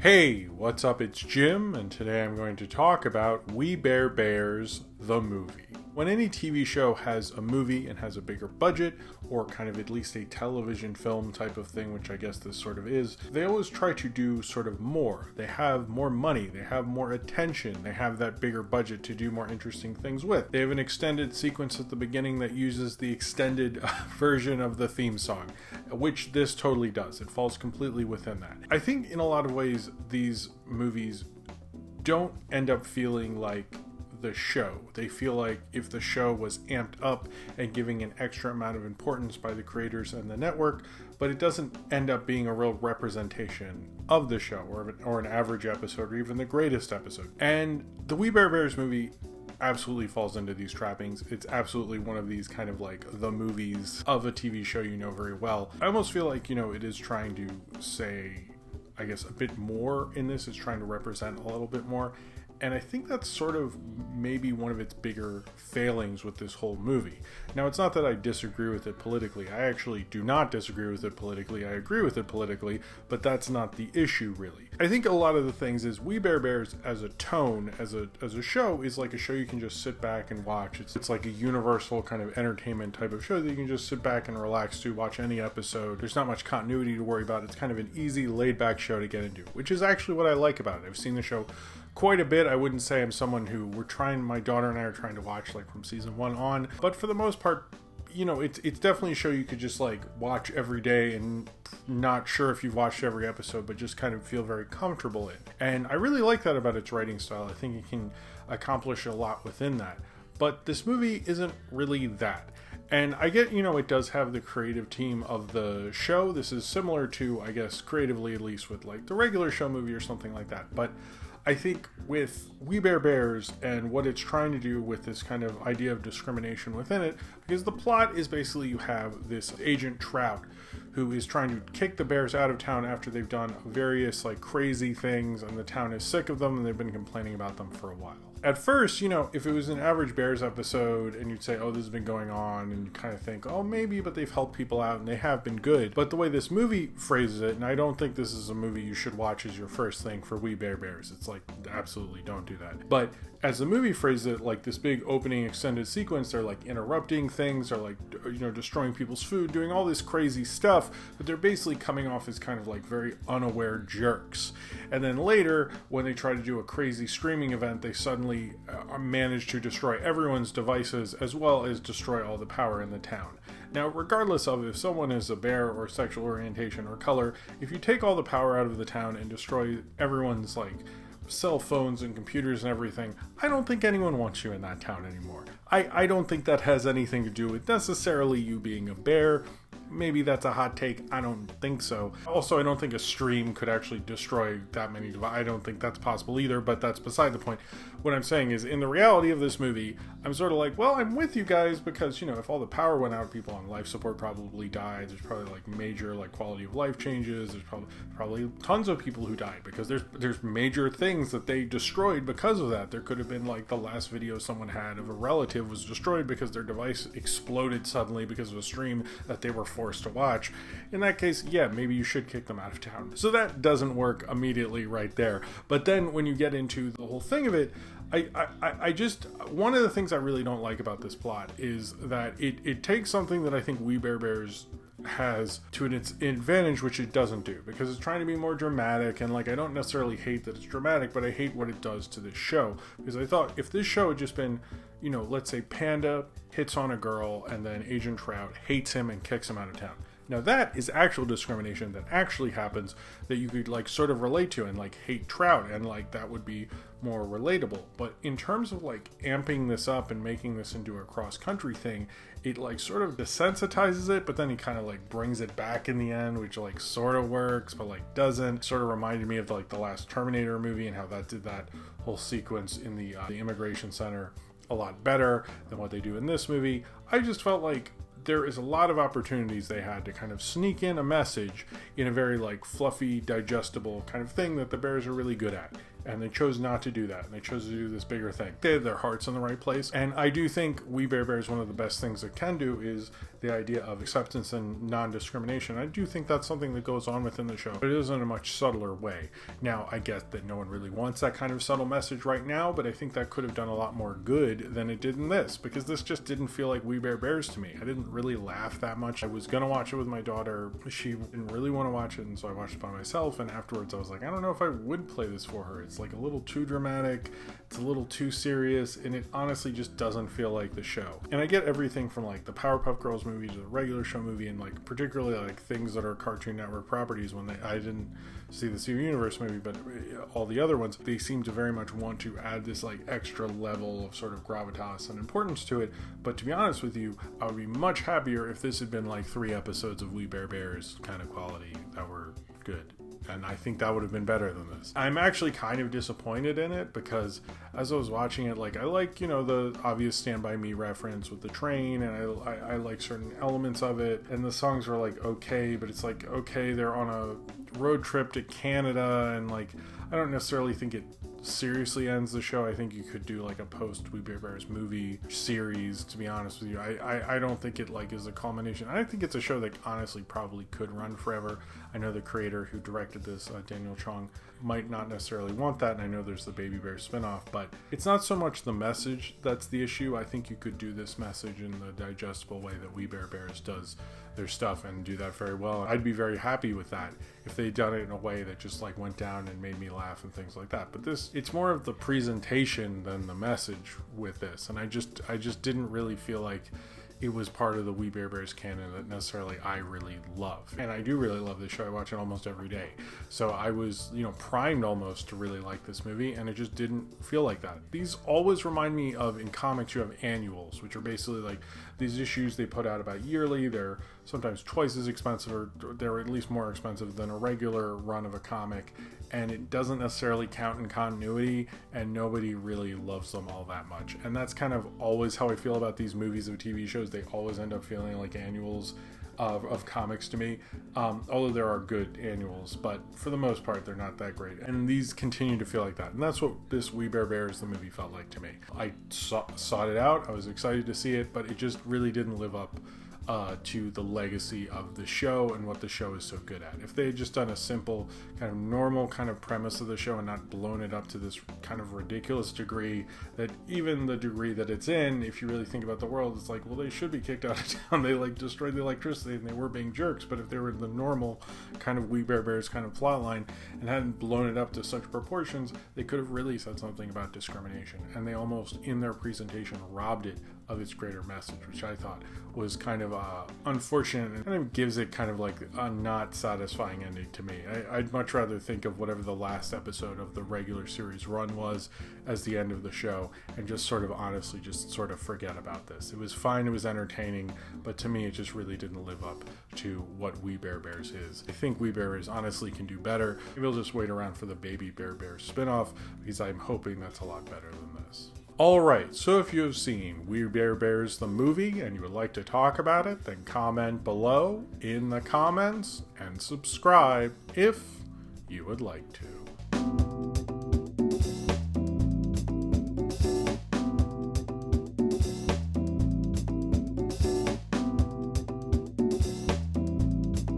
Hey, what's up? It's Jim, and today I'm going to talk about We Bare Bears, the movie. When any TV show has a movie and has a bigger budget, or kind of at least a television film type of thing, which I guess this sort of is, they always try to do sort of more. They have more money, they have more attention, they have that bigger budget to do more interesting things with. They have an extended sequence at the beginning that uses the extended version of the theme song, which this totally does. It falls completely within that. I think in a lot of ways, these movies don't end up feeling like the show. They feel like if the show was amped up and giving an extra amount of importance by the creators and the network, but it doesn't end up being a real representation of the show or an average episode or even the greatest episode. And the We Bare Bears movie absolutely falls into these trappings. It's absolutely one of these kind of like the movies of a TV show you know very well. I almost feel like, it is trying to say, I guess, a bit more in this. It's trying to represent a little bit more. And I think that's sort of maybe one of its bigger failings with this whole movie. Now, it's not that I disagree with it politically. I actually do not disagree with it politically. I agree with it politically, but that's not the issue, really. I think a lot of the things is We Bare Bears as a tone, as a show, is like a show you can just sit back and watch. It's like a universal kind of entertainment type of show that you can just sit back and relax to, watch any episode. There's not much continuity to worry about. It's kind of an easy, laid-back show to get into, which is actually what I like about it. I've seen the show quite a bit. I wouldn't say I'm someone who my daughter and I are trying to watch like from season 1 on, but for the most part, it's definitely a show you could just like watch every day and not sure if you've watched every episode, but just kind of feel very comfortable in. And I really like that about its writing style. I think it can accomplish a lot within that. But this movie isn't really that. And I get, it does have the creative team of the show. This is similar to, I guess, creatively at least with like the regular show movie or something like that. But I think with We Bare Bears and what it's trying to do with this kind of idea of discrimination within it, because the plot is basically you have this Agent Trout who is trying to kick the bears out of town after they've done various like crazy things, and the town is sick of them and they've been complaining about them for a while. At first, if it was an average Bears episode and you'd say, oh, this has been going on, and you kind of think, oh, maybe, but they've helped people out and they have been good. But the way this movie phrases it, and I don't think this is a movie you should watch as your first thing for We Bare Bears. It's like, absolutely don't do that. But as the movie phrases it, like this big opening extended sequence, they're like interrupting things, they're like, destroying people's food, doing all this crazy stuff, but they're basically coming off as kind of like very unaware jerks. And then later, when they try to do a crazy streaming event, they suddenly manage to destroy everyone's devices as well as destroy all the power in the town. Now, regardless of if someone is a bear or sexual orientation or color, if you take all the power out of the town and destroy everyone's like cell phones and computers and everything, I don't think anyone wants you in that town anymore. I don't think that has anything to do with necessarily you being a bear. Maybe that's a hot take. I don't think so. Also, I don't think a stream could actually destroy that many devices. I don't think that's possible either, but that's beside the point. What I'm saying is, in the reality of this movie, I'm sort of like, well, I'm with you guys because, if all the power went out, people on life support probably died. There's probably like major like quality of life changes. There's probably tons of people who died because there's major things that they destroyed because of that. There could have been like the last video someone had of a relative was destroyed because their device exploded suddenly because of a stream that they were forced to watch. In that case, yeah, maybe you should kick them out of town. So that doesn't work immediately right there. But then when you get into the whole thing of it, I just, one of the things I really don't like about this plot is that it takes something that I think We Bare Bears has to its advantage, which it doesn't do, because it's trying to be more dramatic, and like I don't necessarily hate that it's dramatic, but I hate what it does to this show, because I thought if this show had just been, let's say Panda hits on a girl and then Agent Trout hates him and kicks him out of town. Now that is actual discrimination that actually happens that you could like sort of relate to and like hate Trout, and like that would be more relatable. But in terms of like amping this up and making this into a cross-country thing, it like sort of desensitizes it, but then he kind of like brings it back in the end, which like sort of works but like doesn't. Sort of reminded me of like the last Terminator movie and how that did that whole sequence in the immigration center a lot better than what they do in this movie. I just felt like there is a lot of opportunities they had to kind of sneak in a message in a very like fluffy, digestible kind of thing that the Bears are really good at. And they chose not to do that. And they chose to do this bigger thing. They had their hearts in the right place. And I do think We Bare Bears, one of the best things it can do is the idea of acceptance and non-discrimination. I do think that's something that goes on within the show, but it is in a much subtler way. Now, I get that no one really wants that kind of subtle message right now, but I think that could have done a lot more good than it did in this, because this just didn't feel like We Bare Bears to me. I didn't really laugh that much. I was gonna watch it with my daughter. She didn't really want to watch it, and so I watched it by myself, and afterwards I was like, I don't know if I would play this for her. It's like a little too dramatic, it's a little too serious, and it honestly just doesn't feel like the show. And I get everything from like the Powerpuff Girls movie to the regular show movie, and like particularly like things that are Cartoon Network properties. When I didn't see the Steven Universe movie, but all the other ones, they seem to very much want to add this like extra level of sort of gravitas and importance to it. But to be honest with you, I would be much happier if this had been like 3 episodes of We Bare Bears kind of quality that were good. And I think that would have been better than this. I'm actually kind of disappointed in it, because as I was watching it, like I like, you know, the obvious Stand By Me reference with the train, and I like certain elements of it, and the songs were like okay, but it's like, okay, they're on a road trip to Canada, and like I don't necessarily think it seriously ends the show. I think you could do like a post We Bare Bears movie series, to be honest with you. I don't think it like is a culmination. I think it's a show that honestly probably could run forever. I know the creator who directed this, Daniel Chong, might not necessarily want that, and I know there's the Baby Bear spinoff, but it's not so much the message that's the issue. I think you could do this message in the digestible way that We Bare Bears does their stuff, and do that very well. I'd be very happy with that if they'd done it in a way that just like went down and made me laugh and things like that. But this, it's more of the presentation than the message with this, and I just didn't really feel like it was part of the We Bare Bears canon that necessarily I really love. And I do really love this show. I watch it almost every day. So I was, you know, primed almost to really like this movie, and it just didn't feel like that. These always remind me of, in comics, you have annuals, which are basically like these issues they put out about yearly. They're sometimes twice as expensive, or they're at least more expensive than a regular run of a comic, and it doesn't necessarily count in continuity, and nobody really loves them all that much. And that's kind of always how I feel about these movies of TV shows. They always end up feeling like annuals of comics to me, although there are good annuals, but for the most part they're not that great, and these continue to feel like that. And that's what this We Bare Bears the movie felt like to me. I sought it out, I was excited to see it, but it just really didn't live up to the legacy of the show and what the show is so good at. If they had just done a simple kind of normal kind of premise of the show and not blown it up to this kind of ridiculous degree, that even the degree that it's in, if you really think about the world, it's like, well, they should be kicked out of town. They like destroyed the electricity and they were being jerks. But if they were the normal kind of We Bare Bears kind of plot line and hadn't blown it up to such proportions, they could have really said something about discrimination. And they almost, in their presentation, robbed it of its greater message, which I thought was kind of unfortunate, and kind of gives it kind of like a not satisfying ending to me. I'd much rather think of whatever the last episode of the regular series run was as the end of the show, and just sort of honestly just sort of forget about this. It was fine, it was entertaining, but to me it just really didn't live up to what We Bare Bears is. I think We Bare Bears honestly can do better. Maybe I'll just wait around for the Baby Bear Bears spinoff, because I'm hoping that's a lot better than this. Alright, so if you have seen We Bare Bears the movie and you would like to talk about it, then comment below in the comments and subscribe if you would like to.